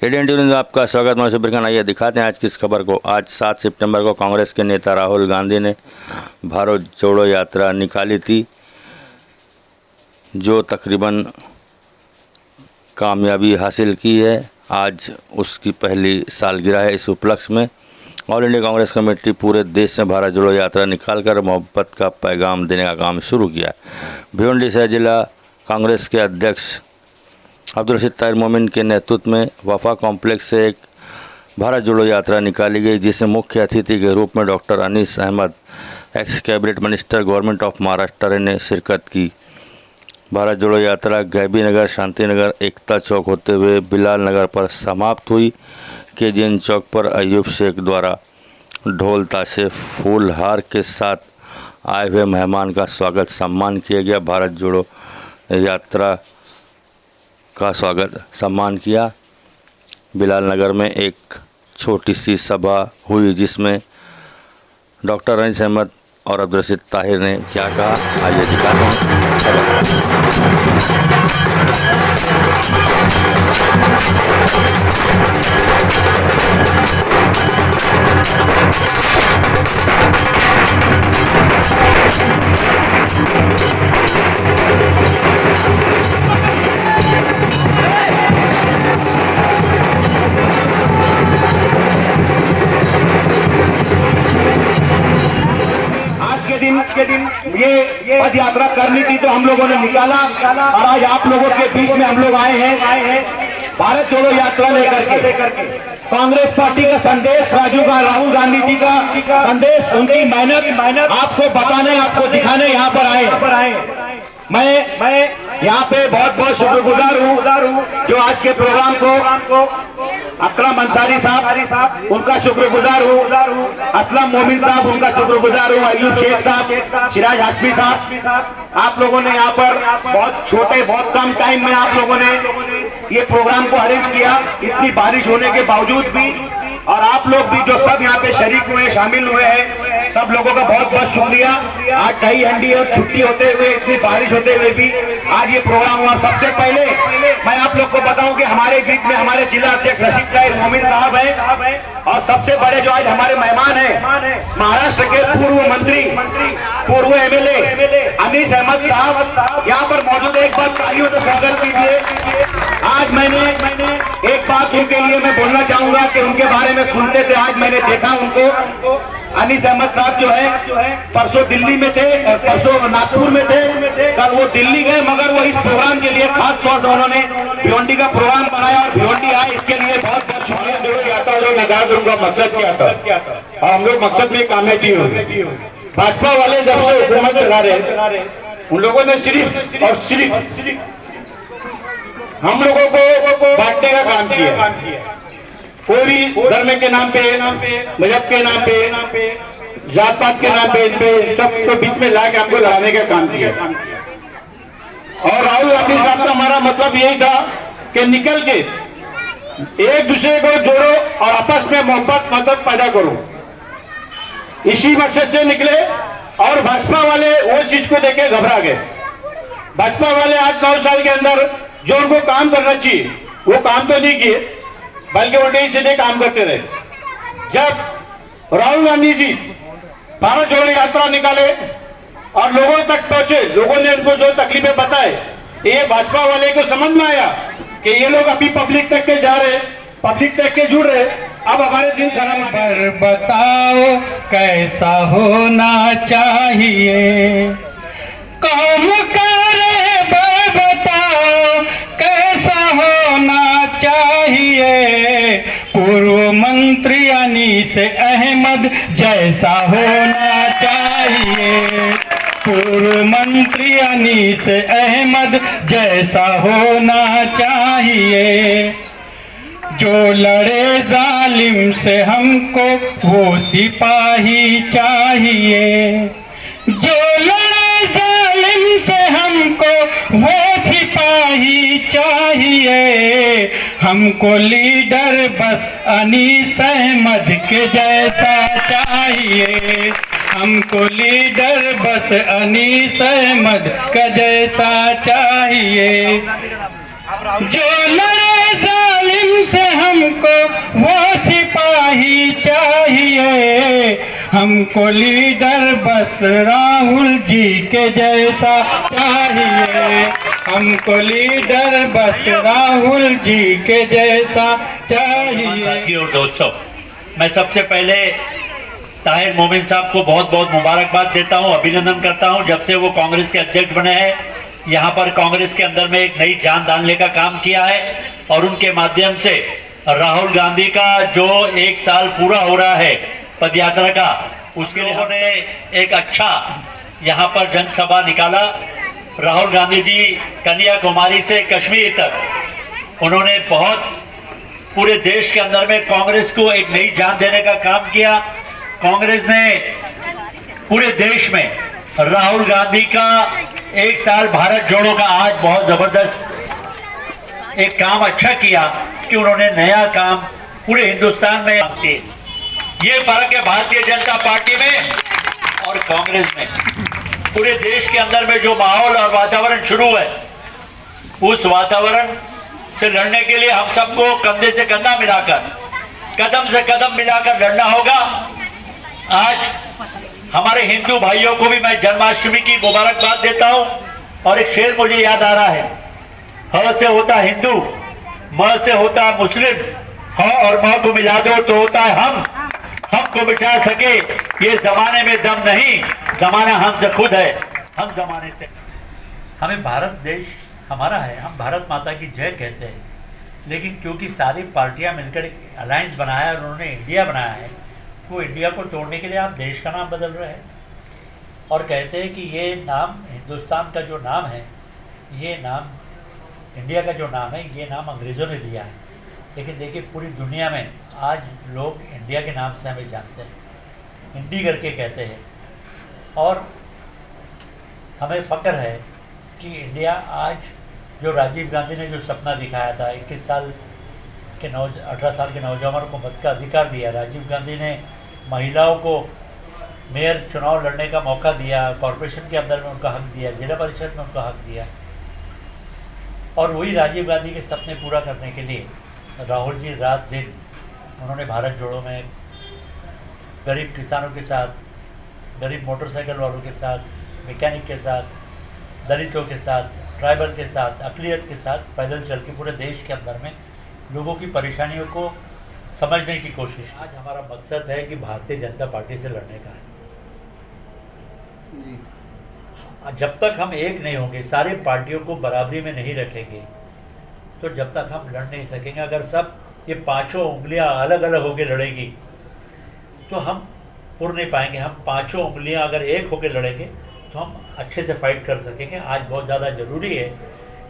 Indian TV में आपका स्वागत। मैं सुब्र खान। आइए दिखाते हैं आज की इस खबर को। आज 7 सितंबर को कांग्रेस के नेता राहुल गांधी ने भारत जोड़ो यात्रा निकाली थी, जो तकरीबन कामयाबी हासिल की है। आज उसकी पहली सालगिरह है। इस उपलक्ष्य में ऑल इंडिया कांग्रेस कमेटी पूरे देश में भारत जोड़ो यात्रा निकालकर मोहब्बत का पैगाम देने का काम शुरू किया। भिवंडी से जिला कांग्रेस के अध्यक्ष अब्दुल रशीद ताहिर मोमिन के नेतृत्व में वफा कॉम्प्लेक्स से एक भारत जोड़ो यात्रा निकाली गई, जिसमें मुख्य अतिथि के रूप में doctor Anees Ahmad, ex cabinet minister, government of Maharashtra ने शिरकत की। भारत जोड़ो यात्रा गैबी नगर, शांति नगर, एकता चौक होते हुए बिलाल नगर पर समाप्त हुई। KGN चौक पर अयूब शेख द्वारा ढोल ताशे फूल हार के साथ आए हुए मेहमान का स्वागत सम्मान किया गया। भारत जोड़ो यात्रा का स्वागत सम्मान किया। बिलाल नगर में एक छोटी सी सभा हुई, जिसमें डॉक्टर अनीस अहमद और अब्दुल रशीद ताहिर ने क्या कहा, आइए दिखाते हैं। के दिन ये पद यात्रा करनी थी, तो हम लोगों ने निकाला और आज आप लोगों के बीच में हम लोग आए हैं भारत जोड़ो यात्रा लेकर के। कांग्रेस पार्टी का संदेश, राहुल गांधी जी का संदेश, उनकी मेहनत आपको बताने, आपको दिखाने यहाँ पर आए। मैं यहाँ पे बहुत बहुत शुक्रगुजार हूँ जो आज के प्रोग्राम को अकरम अंसारी साहब, उनका शुक्रगुजार हूँ। असलम मोमिन साहब, उनका शुक्रगुजार हूँ। अयूब शेख साहब, सिराज हाशमी साहब, आप लोगों ने यहाँ पर बहुत कम टाइम में आप लोगों ने ये प्रोग्राम को अरेंज किया, इतनी बारिश होने के बावजूद भी। और आप लोग भी जो सब यहाँ पे शरीक हुए, शामिल हुए हैं, सब लोगों का बहुत बहुत शुक्रिया। आज कई हंडी और छुट्टी होते हुए, इतनी बारिश होते हुए भी आज ये प्रोग्राम हुआ। सबसे पहले मैं आप लोग को बताऊं कि हमारे बीच में हमारे जिला अध्यक्ष रशीद ताहिर मोमिन साहब हैं, और सबसे बड़े जो आज हमारे मेहमान हैं, महाराष्ट्र के पूर्व मंत्री, पूर्व MLA अनीस अहमद साहब यहाँ पर मौजूद है। एक बार तालियों से स्वागत कीजिए। आज मैंने एक बात उनके लिए मैं बोलना चाहूंगा कि उनके बारे में सुनते थे, आज मैंने देखा उनको। अनीस अहमद साहब जो है परसों दिल्ली में थे, परसों नागपुर में थे, कल वो दिल्ली गए, मगर वो इस प्रोग्राम के लिए खास तौर से उन्होंने भिवंडी का प्रोग्राम बनाया और भिवंडी आए, इसके लिए बहुत बहुत शुक्रिया। जोड़ो यात्रा जो निकाल, उनका मकसद क्या था और हम लोग मकसद में कामयाबी हुई। भाजपा वाले जब से हुकूमत चला रहे, उन लोगों ने सिर्फ और सिर्फ हम लोगों को बांटने का काम किया। कोई भी धर्म के नाम पे, मजहब के नाम पे, जात पात के नाम पे, इन पे सबको बीच में लाके हमको लड़ाने का काम किया। और राहुल गांधी साहब का हमारा मतलब यही था कि निकल के एक दूसरे को जोड़ो और आपस में मोहब्बत मदद पैदा करो, इसी मकसद से निकले। और भाजपा वाले वो चीज को देखे घबरा गए। भाजपा वाले आज 9 साल के अंदर जो उनको काम करना चाहिए वो काम तो नहीं किए, बल्कि उल्टे सीधे काम करते रहे। जब राहुल गांधी जी भारत जोड़ो यात्रा निकाले और लोगों तक पहुंचे, लोगों ने उनको जो तकलीफें बताए, ये भाजपा वाले को समझ में आया कि ये लोग अभी पब्लिक तक के जा रहे, पब्लिक तक के जुड़ रहे। अब हमारे दिन पर बताओ कैसा होना चाहिए, कौन करे बताओ कैसा होना चाहिए, पूर्व मंत्री अनीस अहमद जैसा होना चाहिए, पूर्व मंत्री अनीस अहमद जैसा होना चाहिए। जो लड़े जालिम से हमको वो सिपाही चाहिए, जो लड़े जालिम से हमको वो सिपाही चाहिए, हमको लीडर बस अनीस अहमद के जैसा चाहिए, हमको लीडर बस अनीस अहमद का जैसा चाहिए। जो लड़े जालिम से हम हमको लीडर बस राहुल जी के जैसा चाहिए, हमको लीडर बस राहुल जी के जैसा चाहिए। साथियों और दोस्तों, मैं सबसे पहले ताहिर मोमिन साहब को बहुत बहुत मुबारकबाद देता हूं, अभिनंदन करता हूं। जब से वो कांग्रेस के अध्यक्ष बने हैं, यहाँ पर कांग्रेस के अंदर में एक नई जान डालने का काम किया है और उनके माध्यम से राहुल गांधी का जो 1 साल पूरा हो रहा है पद यात्रा का, उसके लिए उन्होंने एक अच्छा यहाँ पर जनसभा निकाला। राहुल गांधी जी कन्याकुमारी से कश्मीर तक उन्होंने बहुत पूरे देश के अंदर में कांग्रेस को एक नई जान देने का काम किया। कांग्रेस ने पूरे देश में राहुल गांधी का 1 साल भारत जोड़ो का आज बहुत जबरदस्त एक काम अच्छा किया कि उन्होंने नया काम पूरे हिंदुस्तान में किए। ये फर्क है भारतीय जनता पार्टी में और कांग्रेस में। पूरे देश के अंदर में जो माहौल और वातावरण शुरू है, उस वातावरण से लड़ने के लिए हम सबको कंधे से कंधा मिलाकर, कदम से कदम मिलाकर लड़ना होगा। आज हमारे हिंदू भाइयों को भी मैं जन्माष्टमी की मुबारकबाद देता हूं और एक शेर मुझे याद आ रहा है, ह से होता हिंदू, म से होता मुस्लिम, ह और म को मिला दो तो होता है हमको मिटा सके ये जमाने में दम नहीं, जमाना हमसे खुद है, हम जमाने से। हमें भारत देश हमारा है, हम भारत माता की जय कहते हैं, लेकिन क्योंकि सारी पार्टियां मिलकर एक अलायंस बनाया और उन्होंने इंडिया बनाया है, वो इंडिया को तोड़ने के लिए आप देश का नाम बदल रहे हैं और कहते हैं कि ये नाम हिंदुस्तान का जो नाम है, ये नाम इंडिया का जो नाम है, ये नाम अंग्रेज़ों ने दिया है। लेकिन देखिए पूरी दुनिया में आज लोग इंडिया के नाम से हमें जानते हैं, इंडी करके कहते हैं और हमें फ़ख्र है कि इंडिया आज जो राजीव गांधी ने जो सपना दिखाया था, 21 साल के 18 साल के नौजवानों को मत का अधिकार दिया, राजीव गांधी ने महिलाओं को मेयर चुनाव लड़ने का मौका दिया, कॉरपोरेशन के अंदर में उनका हक दिया, जिला परिषद में उनका हक दिया, और वही राजीव गांधी के सपने पूरा करने के लिए राहुल जी रात दिन उन्होंने भारत जोड़ो में गरीब किसानों के साथ, गरीब मोटरसाइकिल वालों के साथ, मैकेनिक के साथ, दलितों के साथ, ट्राइबल के साथ, अक़लियत के साथ पैदल चल के पूरे देश के अंदर में लोगों की परेशानियों को समझने की कोशिश। आज हमारा मकसद है कि भारतीय जनता पार्टी से लड़ने का है जी। जब तक हम एक नहीं होंगे, सारी पार्टियों को बराबरी में नहीं रखेंगे, तो जब तक हम लड़ नहीं सकेंगे। अगर सब ये पांचों उंगलियां अलग अलग होकर लड़ेगी तो हम पुर नहीं पाएंगे। हम पांचों उंगलियां अगर एक होकर लड़ेंगे तो हम अच्छे से फाइट कर सकेंगे। आज बहुत ज़्यादा ज़रूरी है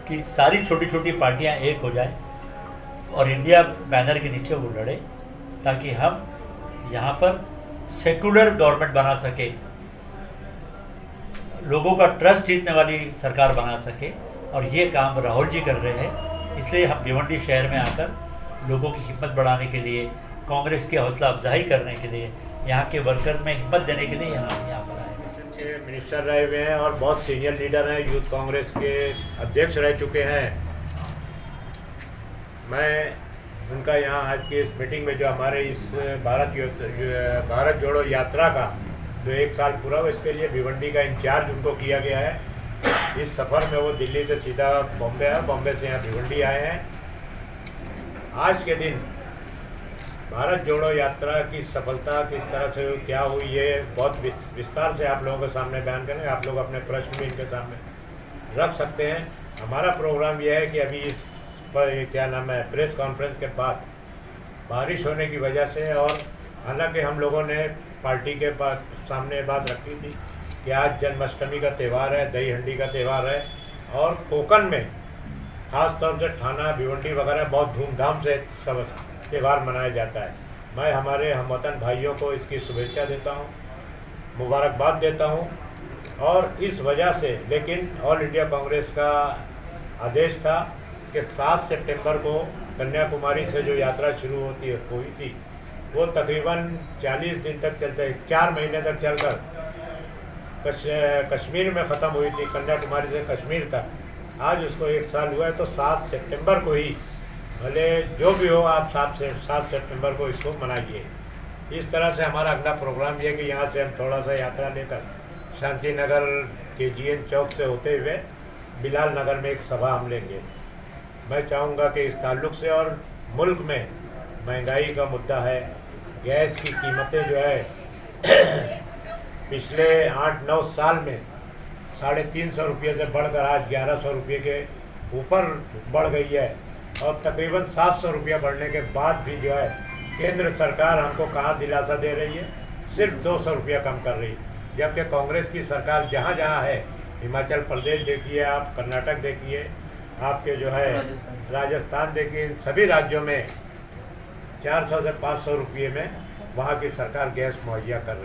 कि सारी छोटी छोटी पार्टियां एक हो जाएं और इंडिया बैनर के नीचे वो लड़े, ताकि हम यहाँ पर सेकुलर गवर्नमेंट बना सके, लोगों का ट्रस्ट जीतने वाली सरकार बना सके। और ये काम राहुल जी कर रहे हैं, इसलिए हम भिवंडी शहर में आकर लोगों की हिम्मत बढ़ाने के लिए, कांग्रेस की हौसला अफजाई करने के लिए, यहाँ के वर्कर में हिम्मत देने के लिए यहाँ पर आए। मिनिस्टर रहे हुए हैं और बहुत सीनियर लीडर हैं, यूथ कांग्रेस के अध्यक्ष रह चुके हैं। मैं उनका यहाँ आज की इस मीटिंग में जो हमारे इस भारत जोड़ो यात्रा का जो 1 साल पूरा हुआ, इसके लिए भिवंडी का इंचार्ज उनको किया गया है। इस सफ़र में वो दिल्ली से सीधा बॉम्बे आए, बॉम्बे से यहाँ भिवंडी आए हैं। आज के दिन भारत जोड़ो यात्रा की सफलता किस तरह से क्या हुई, ये बहुत विस्तार से आप लोगों के सामने बयान करेंगे। आप लोग अपने प्रश्न भी इनके सामने रख सकते हैं। हमारा प्रोग्राम यह है कि अभी इस पर क्या नाम है, प्रेस कॉन्फ्रेंस के बाद बारिश होने की वजह से, और हालांकि हम लोगों ने पार्टी के सामने बात रखी थी कि आज जन्माष्टमी का त्यौहार है, दही हंडी का त्यौहार है, और कोकन में ख़ास तौर से थाना भिवंडी वगैरह बहुत धूमधाम से सब त्यौहार मनाया जाता है। मैं हमारे हमवतन भाइयों को इसकी शुभेच्छा देता हूँ, मुबारकबाद देता हूँ। और इस वजह से, लेकिन ऑल इंडिया कांग्रेस का आदेश था कि 7 सितंबर को कन्याकुमारी से जो यात्रा शुरू हुई थी, वो तकरीबन 40 दिन तक चलते, 4 महीने तक चलकर कश्मीर में ख़त्म हुई थी, कन्याकुमारी से कश्मीर तक। आज उसको 1 साल हुआ है, तो 7 सितंबर को ही, भले जो भी हो, आप 7 सितंबर को इसको मनाइए। इस तरह से हमारा अगला प्रोग्राम ये है कि यहाँ से हम थोड़ा सा यात्रा लेकर शांति नगर के जीएन चौक से होते हुए बिलाल नगर में एक सभा हम लेंगे। मैं चाहूँगा कि इस ताल्लुक से और मुल्क में महंगाई का मुद्दा है, गैस की कीमतें जो है पिछले 8-9 साल में 350 रुपये से बढ़कर आज 1100 रुपये के ऊपर बढ़ गई है और तकरीबन 700 रुपया बढ़ने के बाद भी जो है केंद्र सरकार हमको कहाँ दिलासा दे रही है, सिर्फ 200 रुपया कम कर रही है। जबकि कांग्रेस की सरकार जहाँ जहाँ है, हिमाचल प्रदेश देखिए आप, कर्नाटक देखिए, आपके जो है राजस्थान देखिए, इन सभी राज्यों में 400 से 500 रुपये में वहाँ की सरकार गैस मुहैया कर रही है।